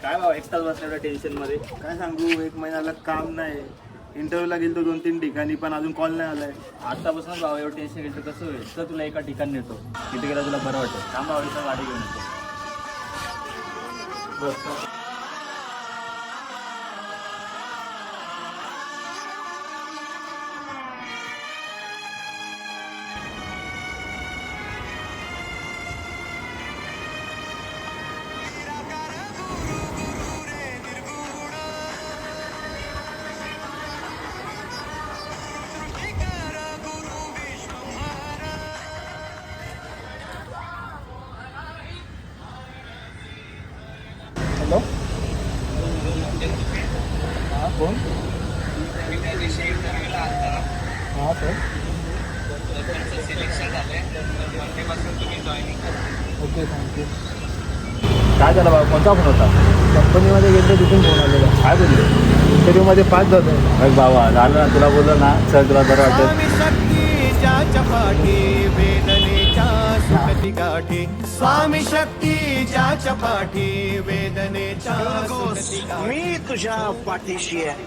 काय भाऊ एक तास बसल्या टेन्शन मध्ये. काय सांगू, 1 महिन्याला काम नाही. इंटरव्ह्यूला गेलो 2-3 ठिकाणी, पण अजून कॉल नाही आलाय. आतापासून भाऊ एवढं टेन्शन घेतो कसं होईल. तर तुला एका ठिकाणी नेतो, तिथे गेला तुला बरं वाटेल. काम भाऊ इथं गाडी घेऊन येतो. बस हॅलो, हां कोण? हां सर. Okay, thank you. काय झालं भाऊ, कोणता फोन होता? कंपनीमध्ये गेलो, तिथून फोन आलेला. काय बोलले? इंटरव्ह्यूमध्ये पास झालं. बघ बाबा झालं ना, तुला बोललो ना सर तुला बरं वाटेल. स्वामी शक्तीच्या चपाठी वेदनेच्या सुखती गाठी. स्वामी शक्तीच्या चपाठी वेदनेच्या सुखती गाठी. मी तुझ्या पाठीशी आहे.